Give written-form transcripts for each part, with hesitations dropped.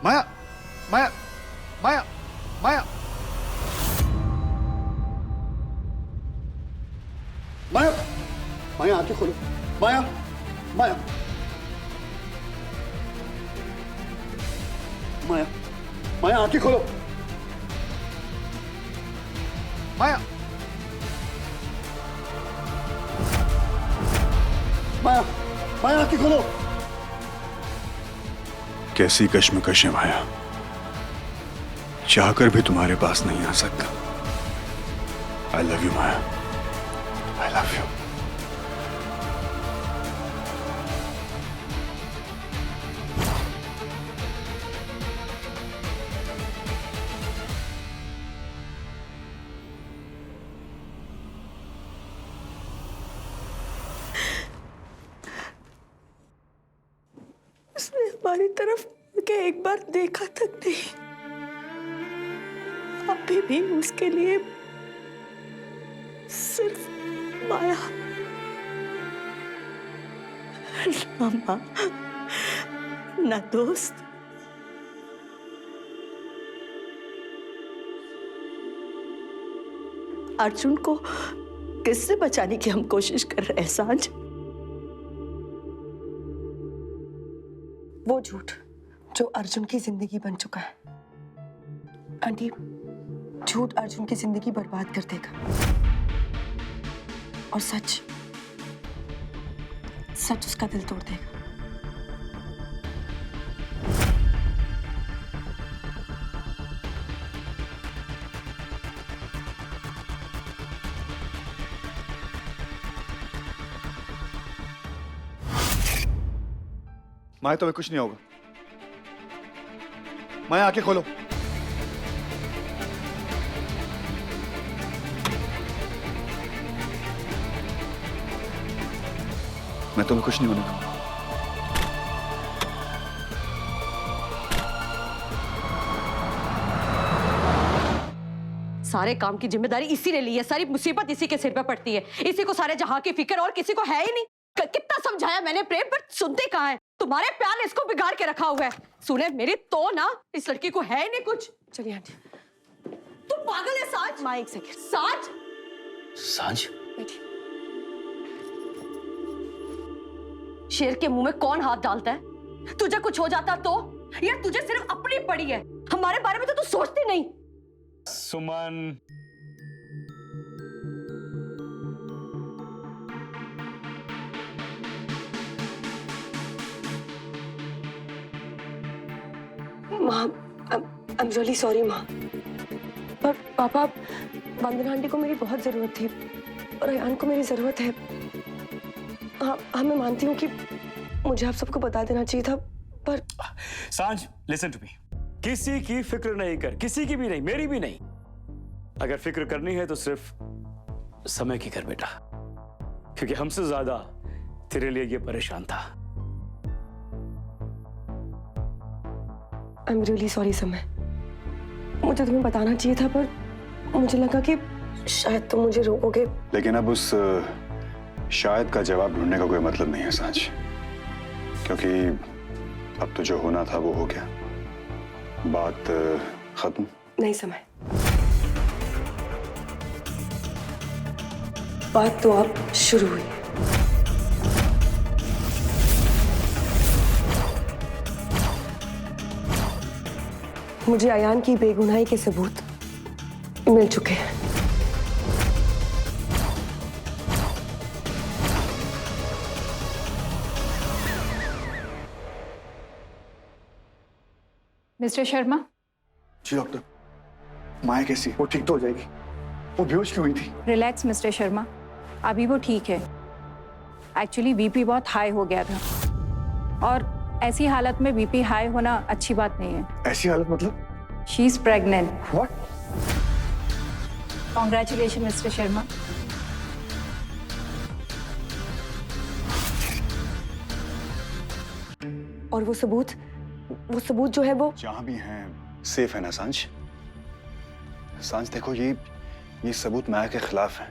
माया, माया, माया, माया, माया, माया आंखें खोलो, माया, माया, माया, माया आंखें खोलो, माया, माया, माया आंखें खोलो। कैसी कश्मकश है माया, चाहकर भी तुम्हारे पास नहीं आ सकता। आई love you Maya, I love you. उसने हमारी तरफ के एक बार देखा तक नहीं। अभी भी उसके लिए सिर्फ माया, ना माँ, ना दोस्त। अर्जुन को किससे बचाने की हम कोशिश कर रहे हैं सांझ? वो झूठ जो अर्जुन की जिंदगी बन चुका है। आंटी, झूठ अर्जुन की जिंदगी बर्बाद कर देगा और सच सच उसका दिल तोड़ देगा। माया तुम्हें कुछ नहीं होगा। माया आंखें खोलो। मैं तुम्हें कुछ नहीं होने दूंगा। सारे काम की जिम्मेदारी इसी ने ली है, सारी मुसीबत इसी के सिर पे पड़ती है। इसी को सारे जहां की फिक्र और किसी को है ही नहीं। कितना समझाया मैंने प्रेम, पर सुनते कहाँ है। तुम्हारे प्यार ने इसको बिगाड़ के रखा हुआ है। सुने मेरी तो ना, इस लड़की को है ही नहीं कुछ। चलिए आंटी। तुम पागल है सांझ? माँ एक सेकंड। सांझ, सांझ, बैठिए। शेर के मुंह में कौन हाथ डालता है? तुझे कुछ हो जाता तो? या तुझे सिर्फ अपनी पड़ी है? हमारे बारे में तो तू सोचती नहीं। सुमन, माँ, आई एम रियली सॉरी माँ, पर पापा, वंदना आंटी को मेरी बहुत जरूरत थी और अयान को मेरी जरूरत है। हाँ, मैं मानती हूँ कि मुझे आप सबको बता देना चाहिए था, पर सांझ, लिसन टू मी। किसी की फिक्र नहीं कर, किसी की भी नहीं, मेरी भी नहीं। अगर फिक्र करनी है तो सिर्फ समय की कर बेटा, क्योंकि हमसे ज्यादा तेरे लिए ये परेशान था। आई एम रियली सॉरी समय। मुझे तुम्हें बताना चाहिए था, पर मुझे लगा कि शायद तुम मुझे रोकोगे। लेकिन अब उस शायद का जवाब ढूंढने का कोई मतलब नहीं है सांझ, क्योंकि अब तो जो होना था वो हो गया। बात खत्म। नहीं समय, बात तो अब शुरू हुई। मुझे अयान की बेगुनाही के सबूत मिल चुके हैं। मिस्टर शर्मा। जी डॉक्टर, माया कैसी? वो ठीक तो हो जाएगी? वो बेहोश क्यों हुई थी? रिलैक्स मिस्टर शर्मा, अभी वो ठीक है। एक्चुअली बीपी बहुत हाई हो गया था और ऐसी हालत में बीपी हाई होना अच्छी बात नहीं है। ऐसी हालत मतलब? She is pregnant. What? Congratulation mister Sharma. और वो सबूत जो है वो जहां भी हैं सेफ है ना सांझ? सांझ देखो, ये सबूत माया के खिलाफ है।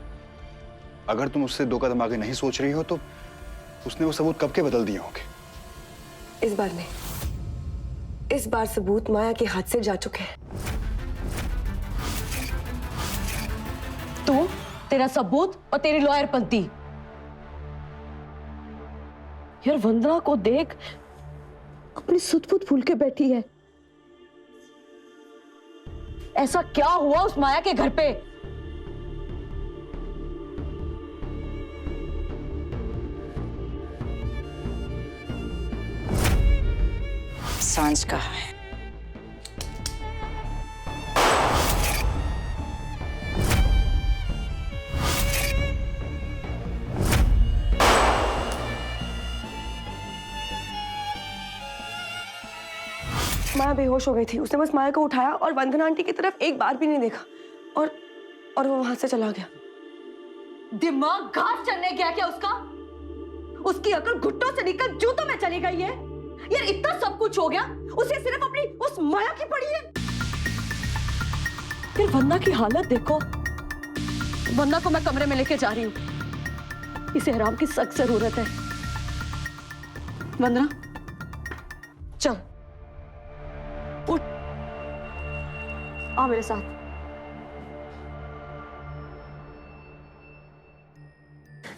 अगर तुम उससे दो कदम आगे नहीं सोच रही हो तो उसने वो सबूत कब के बदल दिए होंगे। इस बार नहीं, इस बार सबूत माया के हाथ से जा चुके हैं। तू, तेरा सबूत और तेरी लॉयर पंती। यार वंदना को देख, अपनी सुध-बुध भूल के बैठी है। ऐसा क्या हुआ उस माया के घर पे? सांझ कहाँ है? माया बेहोश हो गई थी। उसने बस माया को उठाया और वंदना आंटी की तरफ एक बार भी नहीं देखा और वो वहां से चला गया। दिमाग घास चलने गया क्या उसका? उसकी अकल घुट्टों से निकल जूतों में चली गई है। यार इतना सब कुछ हो गया, उसे सिर्फ अपनी उस माया की पड़ी है। फिर वंदना की हालत देखो। वंदना को मैं कमरे में लेके जा रही हूँ। इसे आराम की सख्त जरूरत है। वंदना चल, उठ, आ मेरे साथ।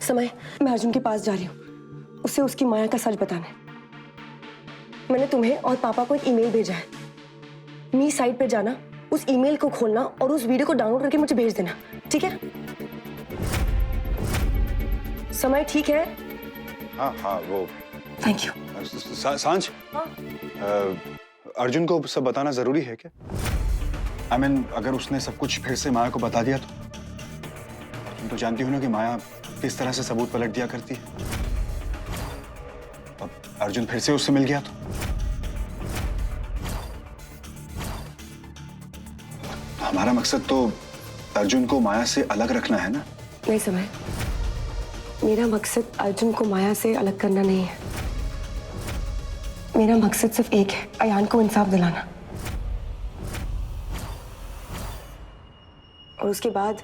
समय, मैं अर्जुन के पास जा रही हूँ, उसे उसकी माया का सच बताना है। मैंने तुम्हें और पापा को एक ईमेल भेजा है। मी साइट पे जाना, उस ईमेल को खोलना और उस वीडियो को डाउनलोड करके मुझे भेज देना, ठीक है? समय ठीक है? हाँ हाँ, वो थैंक यू। सांझ, हाँ? अर्जुन को सब बताना जरूरी है क्या? I mean, अगर उसने सब कुछ फिर से माया को बता दिया तो? तुम तो जानती हो ना कि माया किस तरह से सबूत पलट दिया करती है। अब अर्जुन फिर से उससे मिल गया तो? हमारा मकसद तो अर्जुन को माया से अलग रखना है ना? नहीं समय, मेरा मकसद अर्जुन को माया से अलग करना नहीं है। मेरा मकसद सिर्फ एक है, अयान को इंसाफ दिलाना। और उसके बाद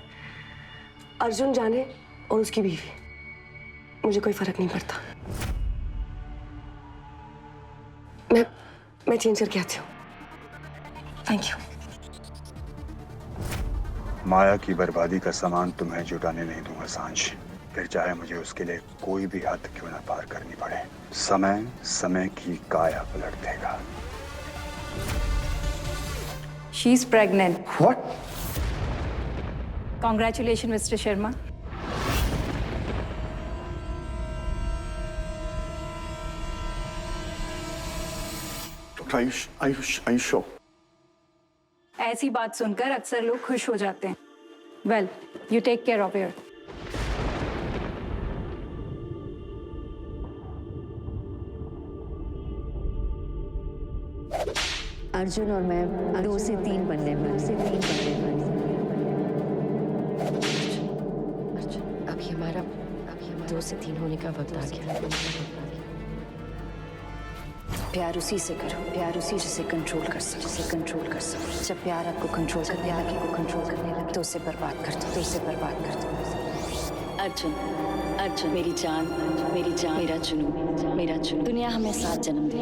अर्जुन जाने और उसकी बीवी, मुझे कोई फर्क नहीं पड़ता। मैं चेंज करके आती हूँ। Thank you. माया की बर्बादी का सामान तुम्हें जुटाने नहीं दूंगा सांझ, फिर चाहे मुझे उसके लिए कोई भी हद क्यों ना पार करनी पड़े। समय समय की काया पलट देगा। She is pregnant. What? Congratulations, Mr. Sharma. Ayush sure? ऐसी बात सुनकर अक्सर लोग खुश हो जाते हैं। Well, you take care of her. Arjun और मैं 2 से 3 बनने वाले अभी हमारा 2 से 3 होने का वक्त आ गया। प्यार उसी से करो, प्यार उसी से कंट्रोल कर सको, जब प्यार आपको कंट्रोल करने लगे तो उसे बर्बाद कर दो, अर्जुन मेरी जान, मेरा जुनून। दुनिया हमें 7 जन्म दी,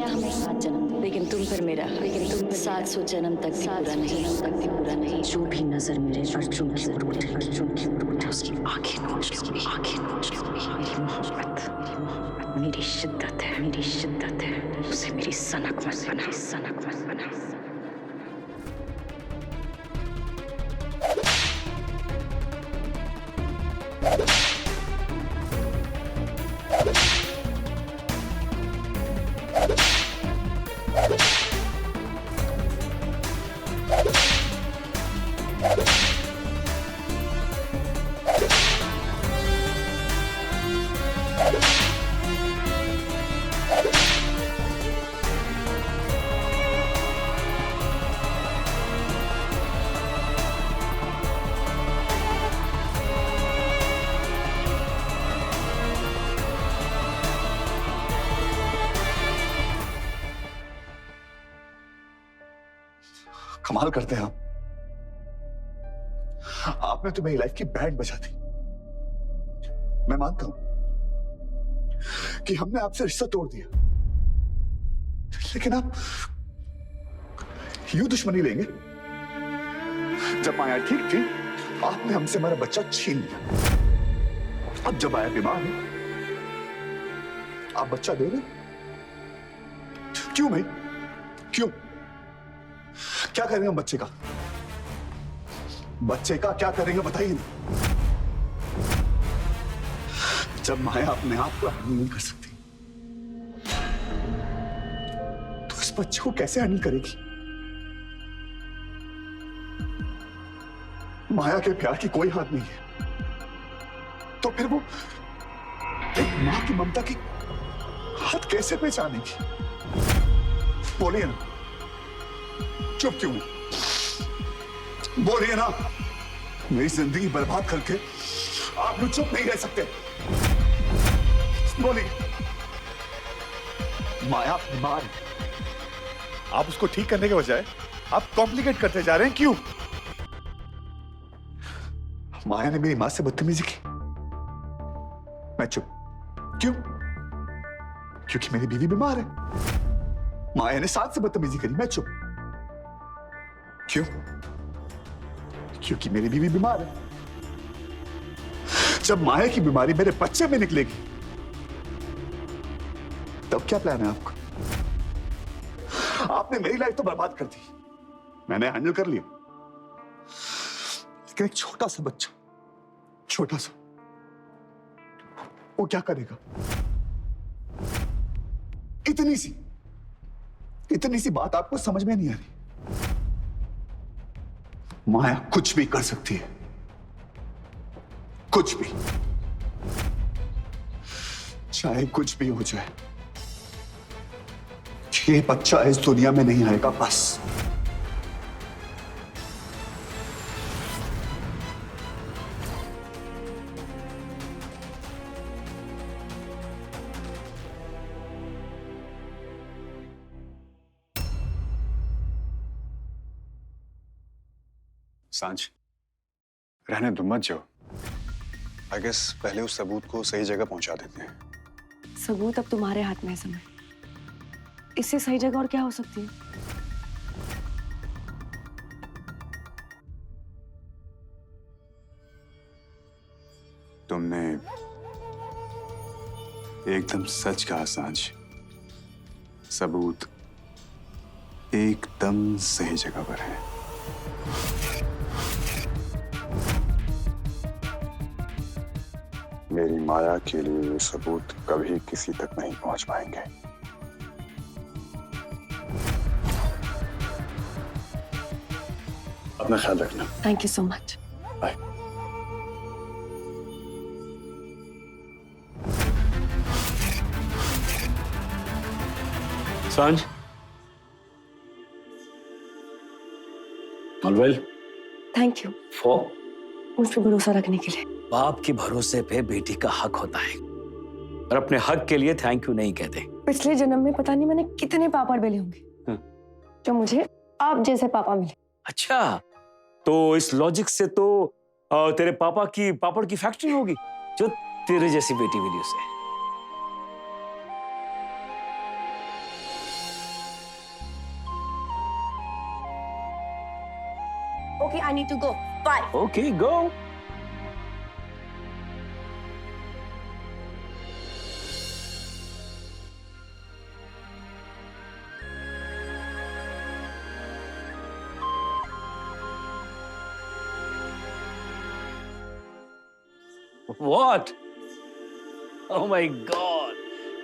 लेकिन तुम 700 जन्म तक भी पूरा नहीं। जो भी नजर मेरे अर्जुन की ओर उठे, उसकी आंखें नोच लूंगी। मेरी मोहब्बत मेरी शिद्दत है, उसे मेरी सनक मत बना। कमाल करते हैं आपने तो मेरी लाइफ की बैंड बजा दी। मैं मानता हूं कि हमने आपसे रिश्ता तोड़ दिया, लेकिन यूं दुश्मनी लेंगे? जब माया ठीक थी, आपने हमसे हमारा बच्चा छीन लिया। अब जब माया बीमार है, आप बच्चा दे रहे? क्यों भाई? क्यों? क्या करेंगे हम बच्चे का? बच्चे का क्या करेंगे बताइए ना। जब माया अपने आप को हैंडल नहीं कर सकती, तो इस बच्चे को कैसे हैंडल करेगी? माया के प्यार की कोई हाथ नहीं है, तो फिर वो एक मां की ममता की हाथ कैसे पहचानेगी? बोलिए ना, चुप क्यों? बोलिए ना। मेरी जिंदगी बर्बाद करके आप लोग चुप नहीं रह सकते। बोलिए। माया बीमार है, आप उसको ठीक करने के बजाय आप कॉम्प्लिकेट करते जा रहे हैं। क्यों? माया ने मेरी मां से बदतमीजी की, मैं चुप। क्यों? क्योंकि मेरी बीवी बीमार है। माया ने साथ से बदतमीजी करी, मैं चुप। क्यों? क्योंकि मेरी बीवी बीमार है। जब माया की बीमारी मेरे बच्चे में निकलेगी, तब क्या प्लान है आपका? आपने मेरी लाइफ तो बर्बाद कर दी, मैंने हैंडल कर लिया, लेकिन एक छोटा सा बच्चा, छोटा सा, वो क्या करेगा? इतनी सी बात आपको समझ में नहीं आ रही? माया कुछ भी कर सकती है, कुछ भी, चाहे कुछ भी हो जाए। ये बच्चा इस दुनिया में नहीं आएगा, बस। सांझ, रहने दो, मत जाओ। आई गेस पहले उस सबूत को सही जगह पहुंचा देते हैं। सबूत अब तुम्हारे हाथ में है समय। इससे सही जगह और क्या हो सकती है? तुमने एकदम सच कहा सांझ। सबूत एकदम सही जगह पर है। मेरी माया के लिए ये सबूत कभी किसी तक नहीं पहुंच पाएंगे। अपना ख्याल रखना। Thank you so much. Bye. सांझ, ऑलवेल थैंक यू फॉर मुझ पर भरोसा रखने के लिए। बाप के भरोसे पे बेटी का हक होता है, और अपने हक के लिए थैंक यू नहीं कहते। पिछले जन्म में पता नहीं मैंने कितने पापड़ बेले होंगे जो मुझे आप जैसे पापा मिले। अच्छा, तो इस लॉजिक से तो तेरे पापा की पापड़ की फैक्ट्री होगी जो तेरे जैसी बेटी मिली उसे। Okay, I need to go. Bye. Okay, go. What? Oh my God!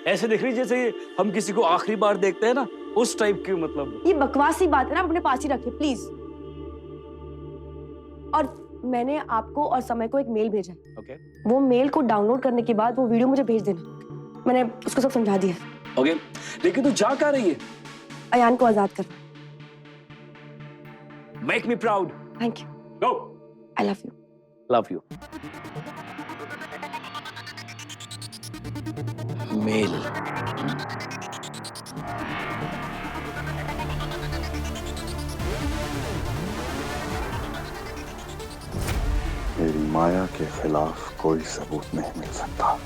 ऐसे दिख रही जैसे हम किसी को आखिरी बार देखते हैं ना, उस टाइप की। मतलब ये बकवासी बात है ना, अपने पास ही रखिए प्लीज। और मैंने आपको और समय को एक मेल भेजा है। ओके, वो मेल को डाउनलोड करने के बाद वो वीडियो मुझे भेज देना। मैंने उसको सब समझा दिया। ओके, लेकिन तू जा कहाँ रही है? अयान को आजाद कर। Make me proud. Thank you. Go. I love you. Love you. मेल। मेरी माया के खिलाफ कोई सबूत नहीं मिल सकता।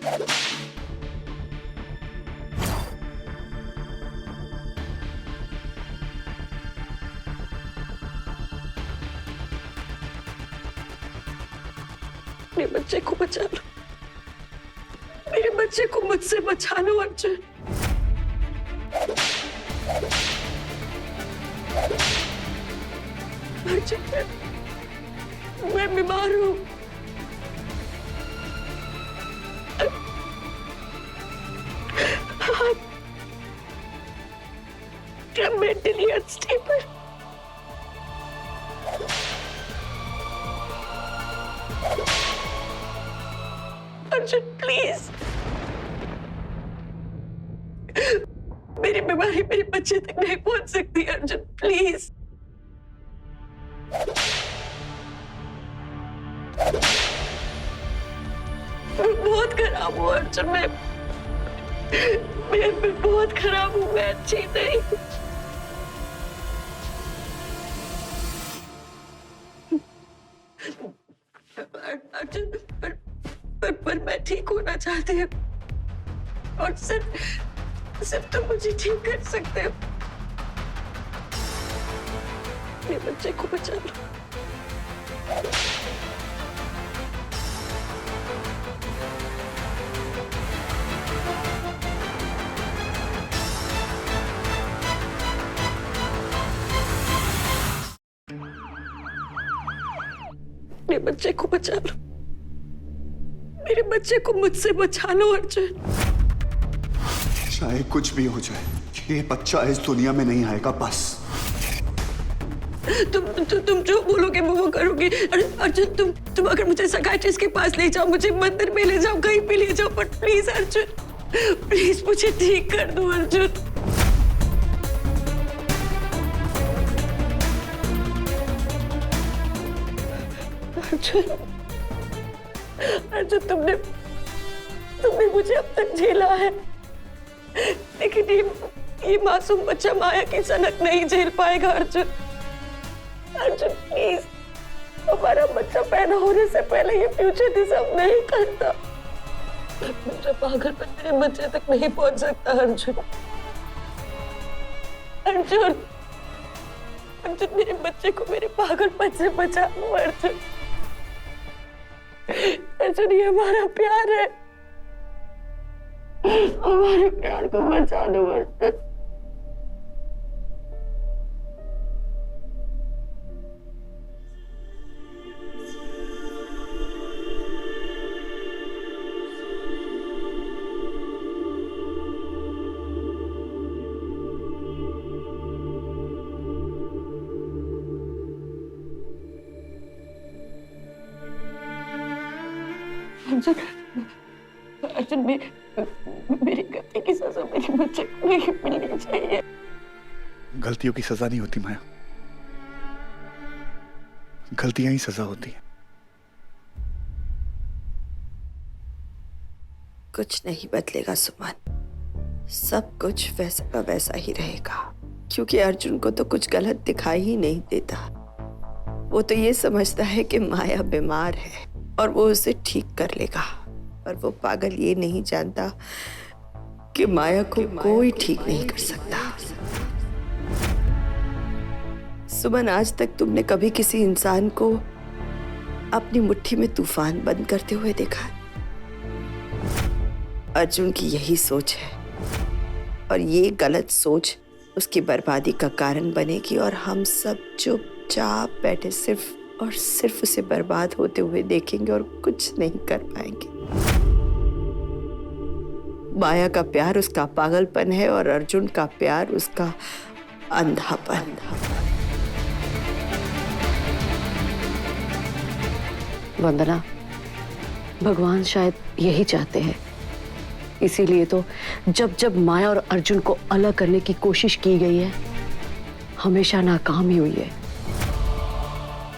मेरे बच्चे को बचा लो, मेरे बच्चे को मुझसे बचा लो अर्जुन। अर्जुन, मैं बीमार हूँ। I'm mentally unstable. Arjun please, मेरी बीमारी मेरे बच्चे तक नहीं पहुंच सकती। अर्जुन प्लीज। मैं बहुत खराब हूँ अर्जुन, मैं बहुत खराब हूँ, मैं अच्छी नहीं। अर्जुन पर मैं ठीक होना चाहती हूँ और सिर्फ तुम मुझे ठीक कर सकते हो। मेरे बच्चे को बचा लो। मेरे बच्चे को बचा लो, मेरे बच्चे को मुझसे बचा लो अर्जुन। चाहे कुछ भी हो जाए, ये बच्चा इस दुनिया में नहीं आएगा बस। तुम जो बोलोगे मैं वो करूंगी। अर्जुन तुम अगर मुझे साइकियाट्रिस्ट के पास ले जाओ, मुझे मंदिर में ले जाओ, कहीं पे ले जाओ, बट प्लीज अर्जुन, प्लीज मुझे ठीक कर दो अर्जुन। अर्जुन तुमने मुझे अब तक झेला है, लेकिन ये मासूम बच्चा माया की सनक नहीं झेल पाएगा अर्जुन। अर्जुन प्लीज, हमारा बच्चा पैदा होने से पहले ये फ्यूचर डिजर्व नहीं करता। मेरा पागलपन मेरे बच्चे तक नहीं पहुंच सकता अर्जुन। अर्जुन अर्जुन मेरे बच्चे को मेरे पागलपन से बचा लो अर्जुन। अर्जुन ये हमारा प्यार है, हमारे प्यार को बचा लो अर्जुन। अर्जुन मेरी गलती की सजा मेरे बच्चे को नहीं मिलनी चाहिए। गलतियों की सजा नहीं होती माया, गलतियां ही सजा होती है। कुछ नहीं बदलेगा सुमन, सब कुछ वैसा का वैसा ही रहेगा, क्योंकि अर्जुन को तो कुछ गलत दिखाई ही नहीं देता। वो तो ये समझता है कि माया बीमार है और वो उसे ठीक कर लेगा, पर वो पागल ये नहीं जानता कि माया को कोई ठीक नहीं कर सकता। सुमन, आज तक तुमने कभी किसी इंसान को अपनी मुट्ठी में तूफान बंद करते हुए देखा? अर्जुन की यही सोच है और ये गलत सोच उसकी बर्बादी का कारण बनेगी और हम सब चुपचाप बैठे सिर्फ और सिर्फ उसे बर्बाद होते हुए देखेंगे और कुछ नहीं कर पाएंगे। माया का प्यार उसका पागलपन है और अर्जुन का प्यार उसका अंधापन। वंदना, भगवान शायद यही चाहते हैं, इसीलिए तो जब जब माया और अर्जुन को अलग करने की कोशिश की गई है, हमेशा नाकाम ही हुई है।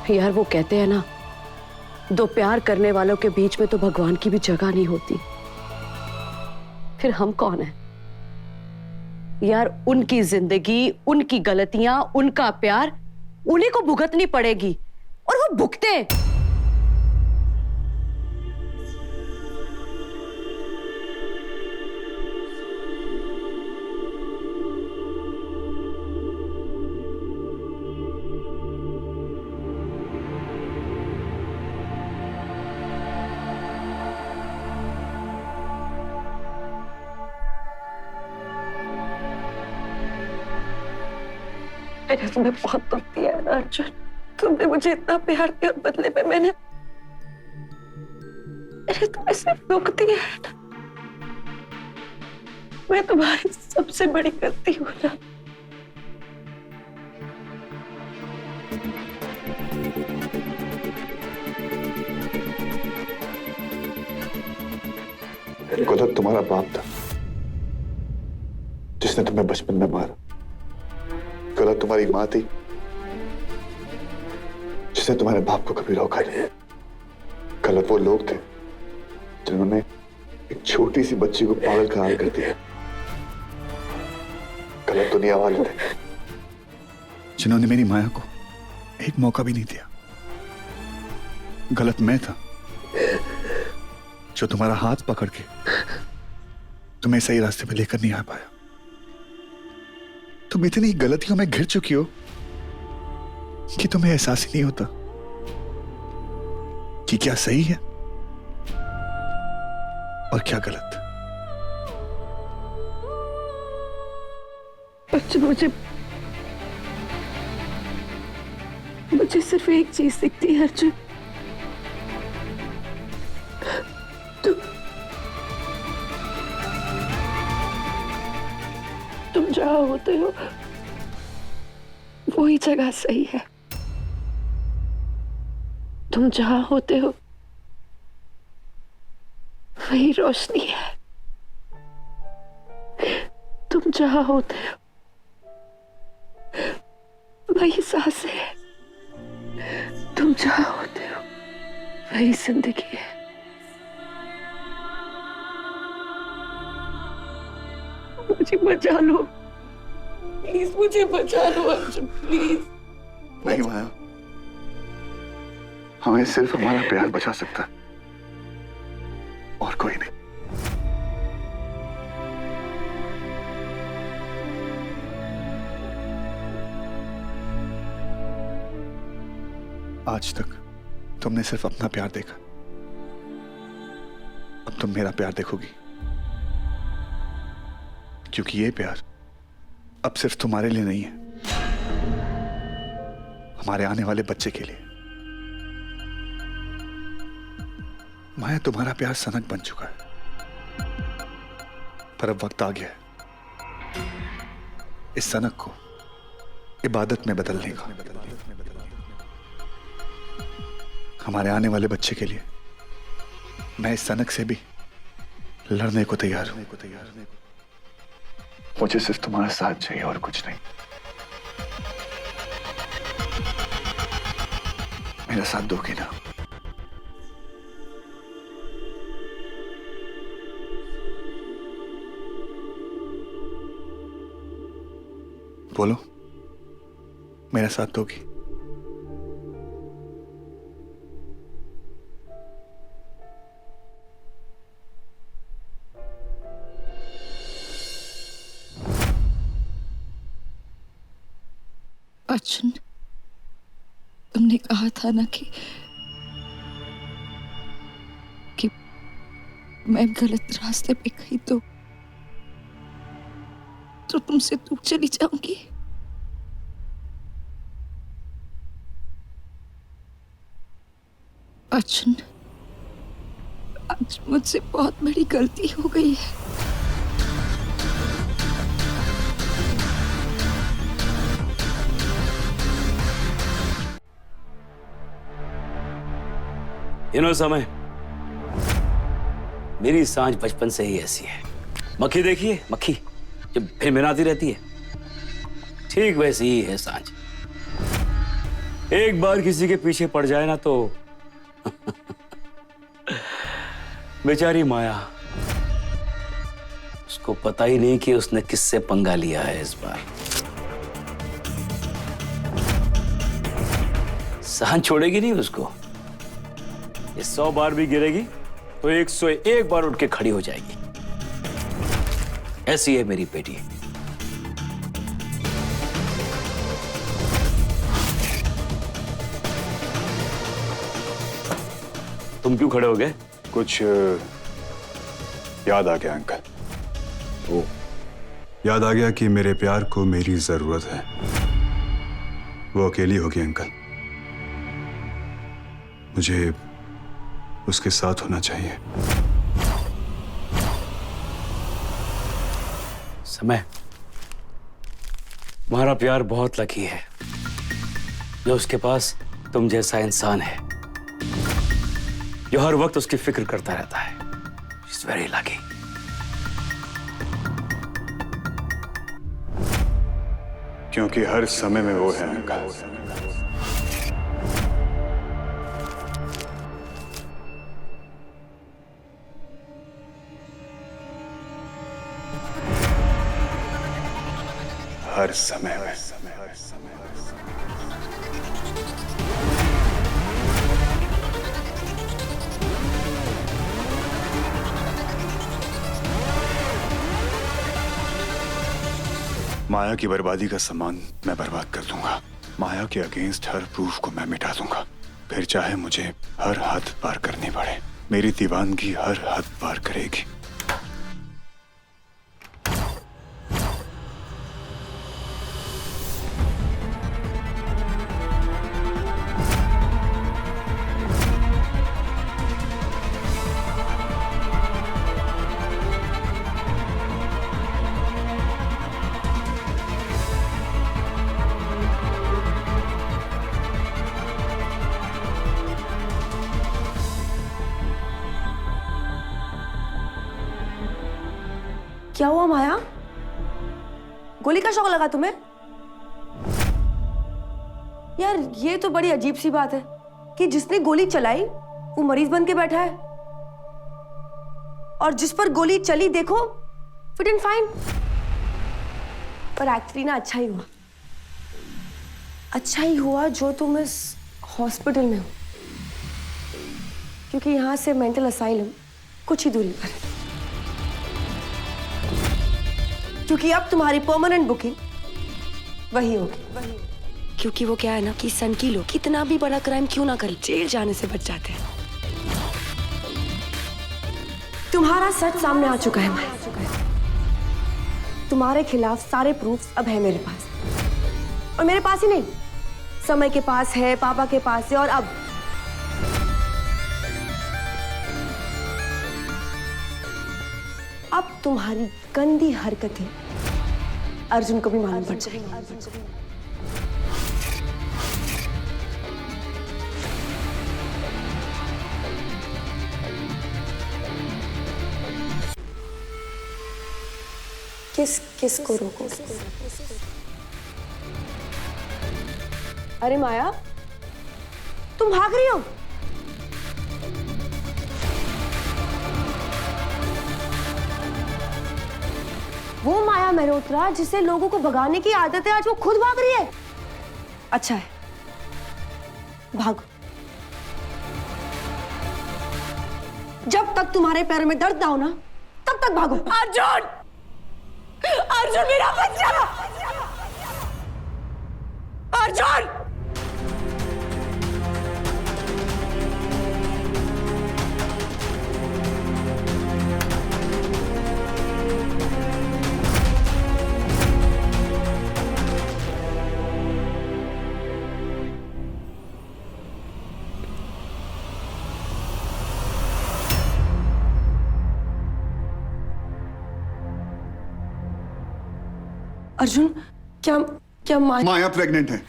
यार, वो कहते हैं ना, दो प्यार करने वालों के बीच में तो भगवान की भी जगह नहीं होती। फिर हम कौन हैं? यार, उनकी जिंदगी, उनकी गलतियां, उनका प्यार उन्हीं को भुगतनी पड़ेगी और वो भुगते। मेरे तुम्हें बहुत दुख दिया है ना अर्जुन। तुमने मुझे इतना प्यार दिया और बदले में मैंने तुम्हें सिर्फ दुख दिया है ना। मैं तुम्हारी सबसे बड़ी गलती हूँ ना। गलत तुम्हारा बाप था जिसने तुम्हें बचपन में मारा। गलत तुम्हारी माँ थी जिसने तुम्हारे बाप को कभी रोका नहीं। गलत वो लोग थे जिन्होंने एक छोटी सी बच्ची को पागल करार कर दिया। गलत दुनिया वाले थे जिन्होंने मेरी माया को एक मौका भी नहीं दिया। गलत मैं था जो तुम्हारा हाथ पकड़ के तुम्हें सही रास्ते पे लेकर नहीं आ पाया। तुम इतनी गलतियों में घिर चुकी हो कि तुम्हें एहसास ही नहीं होता कि क्या सही है और क्या गलत। अर्जुन, मुझे सिर्फ एक चीज दिखती है अर्जुन। तुम जहां होते हो वही जगह सही है। तुम जहां होते हो वही रोशनी है। तुम जहां होते हो वही सांसें है। तुम जहां होते हो वही जिंदगी है। मुझे बचा लो प्लीज, मुझे बचा लो अर्जुन प्लीज। नहीं माया, हमें सिर्फ हमारा प्यार बचा सकता है और कोई नहीं। आज तक तुमने सिर्फ अपना प्यार देखा, अब तुम मेरा प्यार देखोगी, क्योंकि ये प्यार अब सिर्फ तुम्हारे लिए नहीं है, हमारे आने वाले बच्चे के लिए। माया, तुम्हारा प्यार सनक बन चुका है, पर अब वक्त आ गया है इस सनक को इबादत में बदलने का। हमारे आने वाले बच्चे के लिए मैं इस सनक से भी लड़ने को तैयार हूं। मुझे सिर्फ तुम्हारा साथ चाहिए और कुछ नहीं। मेरा साथ दोगी ना? बोलो, मेरा साथ दोगी? अर्जुन, तुमने कहा था ना कि मैं गलत रास्ते पे गई तो तुमसे दूर चली जाऊंगी। अर्जुन, आज मुझसे बहुत बड़ी गलती हो गई है। समय मेरी सांझ बचपन से ही ऐसी है। मक्खी देखिए, मक्खी जब भिनभिनाती रहती है, ठीक वैसी ही है सांझ। एक बार किसी के पीछे पड़ जाए ना तो बेचारी माया, उसको पता ही नहीं कि उसने किससे पंगा लिया है इस बार। सांझ छोड़ेगी नहीं उसको। ये 100 बार भी गिरेगी तो 101 बार उठ के खड़ी हो जाएगी। ऐसी है मेरी बेटी। तुम क्यों खड़े हो गए? कुछ याद आ गया अंकल। ओ, याद आ गया कि मेरे प्यार को मेरी जरूरत है। वो अकेली होगी अंकल। मुझे उसके साथ होना चाहिए। समय, तुम्हारा प्यार बहुत लकी है जो उसके पास तुम जैसा इंसान है जो हर वक्त उसकी फिक्र करता रहता है। It's very lucky. क्योंकि हर समय में वो है अंकल। हर समय में। माया की बर्बादी का सामान मैं बर्बाद कर दूंगा। माया के अगेंस्ट हर प्रूफ को मैं मिटा दूंगा। फिर चाहे मुझे हर हद पार करनी पड़े, मेरी दीवानगी हर हद पार करेगी। क्या हुआ माया? गोली का शौक लगा तुम्हें? यार ये तो बड़ी अजीब सी बात है कि जिसने गोली चलाई वो मरीज बन के बैठा है और जिस पर गोली चली देखो फिट एंड फाइन। पर एक्चुअली ना अच्छा ही हुआ जो तुम इस हॉस्पिटल में हो, क्योंकि यहां से मेंटल असाइलम कुछ ही दूरी पर है। क्योंकि अब तुम्हारी परमानेंट बुकिंग वही होगी। क्योंकि वो क्या है ना कि सनकी लोग कितना भी बड़ा क्राइम क्यों ना कर जेल जाने से बच जाते हैं। तुम्हारा सच सामने आ चुका है माया। तुम्हारे खिलाफ सारे प्रूफ्स अब है मेरे पास, और मेरे पास ही नहीं, समय के पास है, पापा के पास है, और अब तुम्हारी गंदी हरकतें अर्जुन को भी मालूम पड़ जाएगी। किस को रोको? अरे माया, तुम भाग रही हो? वो माया मल्होत्रा जिसे लोगों को भगाने की आदत है, आज वो खुद भाग रही है। अच्छा है, भागो। जब तक तुम्हारे पैर में दर्द ना हो ना, तब तक भागो। अर्जुन! अर्जुन मेरा बच्चा! अर्जुन! अर्जुन, क्या माया प्रेग्नेंट है,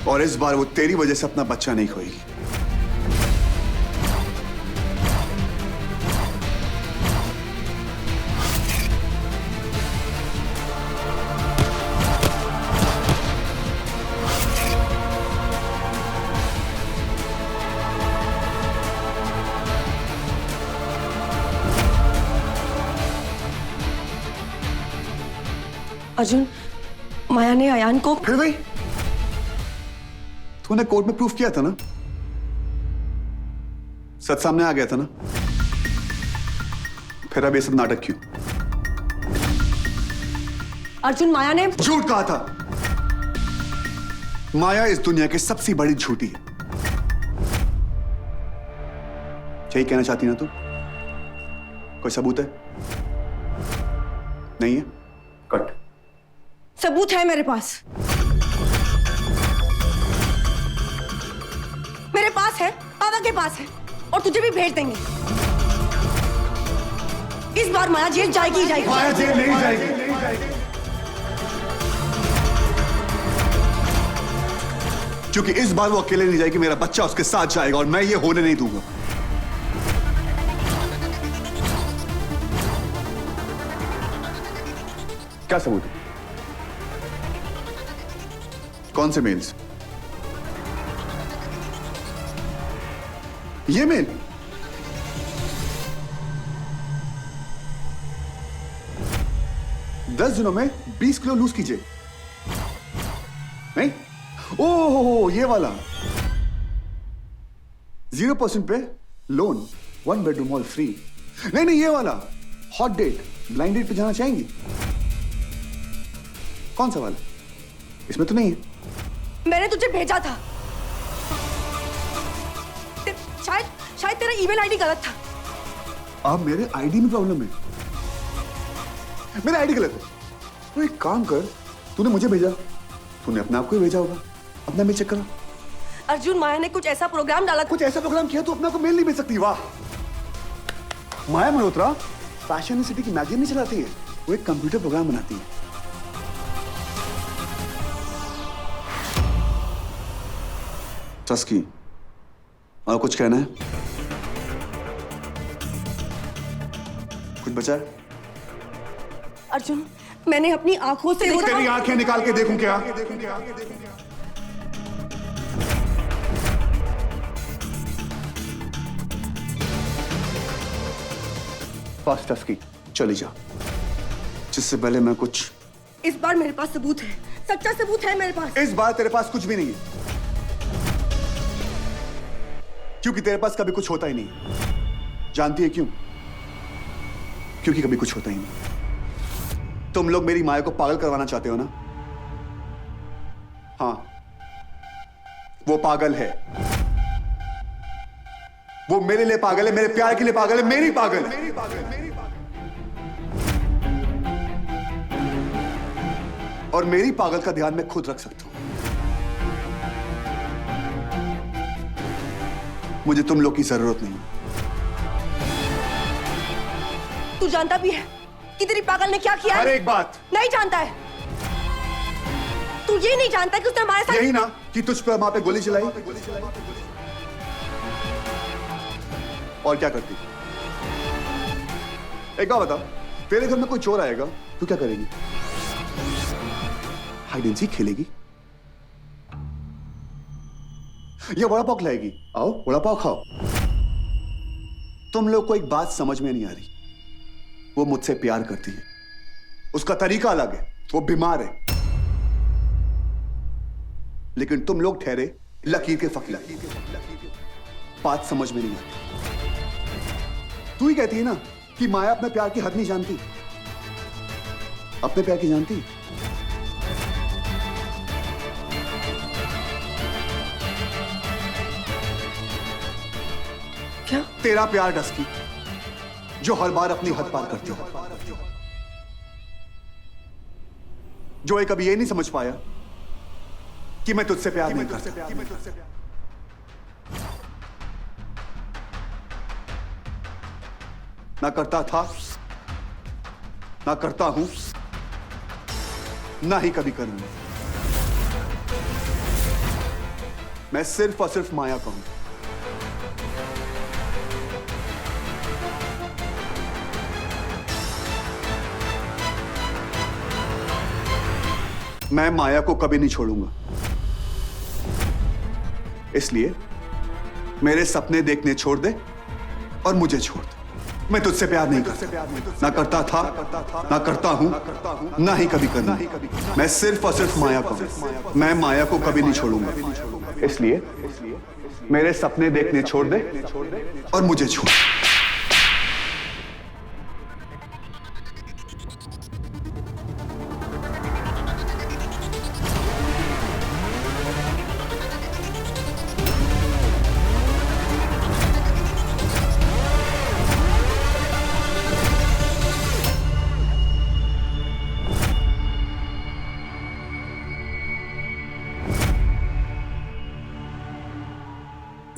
और इस बार वो तेरी वजह से अपना बच्चा नहीं खोएगी। अर्जुन, माया ने अयान को फिर भाई तूने कोर्ट में प्रूफ किया था ना, सच सामने आ गया था ना, फिर अब ये सब नाटक क्यों? अर्जुन, माया ने झूठ कहा था। माया इस दुनिया की सबसे बड़ी झूठी है। यही कहना चाहती ना तू? कोई सबूत है? नहीं है? कट। सबूत है मेरे पास। मेरे पास है, पापा के पास है, और तुझे भी भेज देंगे। इस बार माया जेल जाएगी ही जाएगी। माया जेल नहीं जाएगी। क्योंकि इस बार वो अकेले नहीं जाएगी, मेरा बच्चा उसके साथ जाएगा, और मैं ये होने नहीं दूंगा। क्या सबूत है? कौन से मेल्स? ये मेल? दस दिनों में 20 किलो लूज कीजिए। नहीं? ओह, ये वाला 0% पे लोन, 1 बेडरूम हॉल फ्री। नहीं, ये वाला हॉट डेट, ब्लाइंड डेट पे जाना चाहेंगी? कौन सा वाला? इसमें तो नहीं है। मैंने तुझे भेजा था। शायद तेरा ईमेल आईडी गलत था। अब मेरे आईडी में प्रॉब्लम है। मेरा आईडी गलत है। तो एक काम कर, तूने मुझे भेजा, तूने अपने आप को ही भेजा होगा। अपना मेल चेक करो। अर्जुन, माया ने कुछ ऐसा प्रोग्राम डाला। कुछ ऐसा प्रोग्राम किया तो अपना को मेल नहीं भेज सकती। वाह, माया मल्होत्रा फैशन सिटी की मैगजीन नहीं चलाती है, वो एक कंप्यूटर प्रोग्राम बनाती है। टस्की, और कुछ कहना है? कुछ बचा है? अर्जुन, मैंने अपनी आंखों से देखा। तेरी आंखें निकाल के देखूं क्या? फास्ट टस्की, चली जा, जिससे पहले मैं कुछ। इस बार मेरे पास सबूत है, सच्चा सबूत है मेरे पास। इस बार तेरे पास कुछ भी नहीं है, क्योंकि तेरे पास कभी कुछ होता ही नहीं। जानती है क्यों? क्योंकि कभी कुछ होता ही नहीं। तुम लोग मेरी माया को पागल करवाना चाहते हो ना? हाँ, वो पागल है। वो मेरे लिए पागल है, मेरे प्यार के लिए पागल है, मेरी पागल है। और मेरी पागल का ध्यान मैं खुद रख सकता हूं। मुझे तुम लोग की जरूरत नहीं। तू जानता भी है कि तेरी पागल ने क्या किया है? हर एक बात। नहीं जानता है। तू ये नहीं जानता कि उसने हमारे साथ। यही ना कि तुझ पे मां पे गोली चलाई। और क्या करती? एक बात बता, तेरे घर में कोई चोर आएगा तो क्या करेगी? हाइड एंड सीक खेलेगी या वड़ा पाव लाएगी? आओ वड़ा पाव खाओ। तुम लोग को एक बात समझ में नहीं आ रही, वो मुझसे प्यार करती है, उसका तरीका अलग है, वो बीमार है, लेकिन तुम लोग ठहरे लकीर के फकीर। बात समझ में नहीं आती। तू ही कहती है ना कि माया अपने प्यार की हद नहीं जानती। अपने प्यार की जानती? क्या? तेरा प्यार डस्की, जो हर बार अपनी हद पार करती है, जो एक कभी ये नहीं समझ पाया कि मैं तुझसे प्यार नहीं करता। ना करता था, ना करता हूं, ना ही कभी करूंगा। मैं सिर्फ और सिर्फ माया का हूं। मैं माया को कभी नहीं छोड़ूंगा। इसलिए मेरे सपने देखने छोड़ दे और मुझे छोड़ दे। मैं तुझसे प्यार नहीं करता, ना करता था, ना करता हूं, ना ही कभी करूंगा। मैं सिर्फ और सिर्फ माया का हूं। मैं माया को कभी नहीं छोड़ूंगा। इसलिए मेरे सपने देखने छोड़ दे और मुझे छोड़।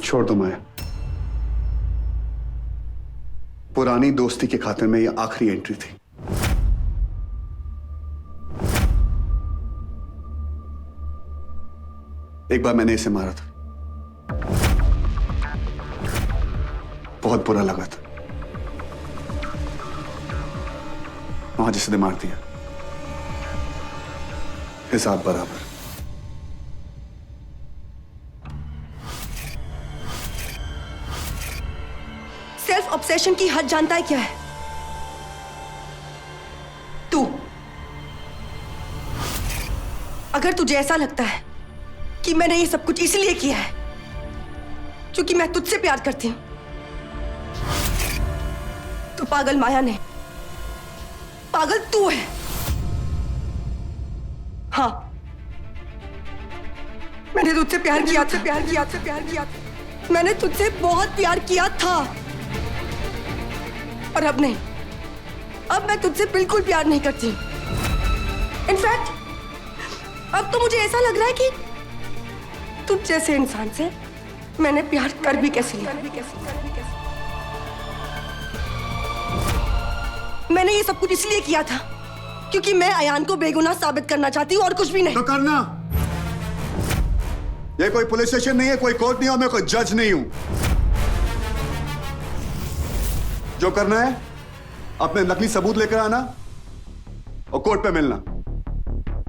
छोड़ दो माया। पुरानी दोस्ती के खातिर में ये आखिरी एंट्री थी। एक बार मैंने इसे मारा था, बहुत बुरा लगा था। वहां जिसने मार दिया, हिसाब बराबर। सेल्फ ऑब्सेशन की हद जानता है क्या है? तू। अगर तुझे ऐसा लगता है कि मैंने ये सब कुछ इसलिए किया है क्योंकि मैं तुझसे प्यार करती हूं, तो पागल माया ने, पागल तू है। हाँ, मैंने तुझसे प्यार किया था, प्यार किया था। मैंने तुझसे बहुत प्यार किया था, और अब नहीं। अब मैं तुझसे बिल्कुल प्यार नहीं करती। इनफैक्ट अब तो मुझे ऐसा लग रहा है कि तुझ जैसे इंसान से मैंने प्यार कर भी कैसे लिया। मैंने ये सब कुछ इसलिए किया था क्योंकि मैं अयान को बेगुनाह साबित करना चाहती हूँ, और कुछ भी नहीं। तो करना। ये कोई पुलिस स्टेशन नहीं है, कोई कोर्ट नहीं है, और मैं कोई जज नहीं हूं। जो करना है अपने नकली सबूत लेकर आना और कोर्ट पे मिलना।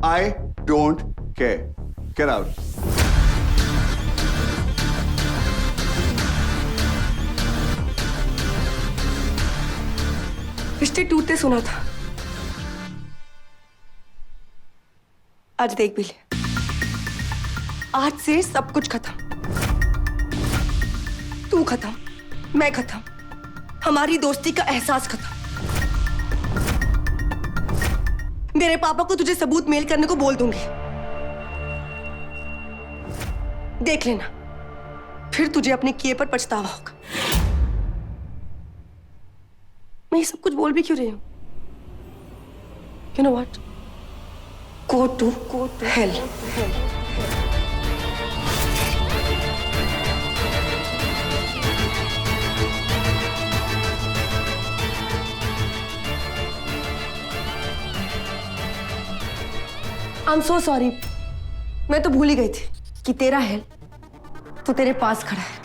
I don't care. Get out. रिश्ते टूटते सुना था, आज देख भी ले। आज से सब कुछ खत्म। तू खत्म, मैं खत्म, हमारी दोस्ती का एहसास खत्म। मेरे पापा को तुझे सबूत मेल करने को बोल दूंगी, देख लेना। फिर तुझे अपने किए पर पछतावा होगा। मैं ये सब कुछ बोल भी क्यों रही हूं? You know what? Go to hell. I'm so sorry. मैं तो भूल ही गई थी कि तेरा हेल तो तेरे पास खड़ा है।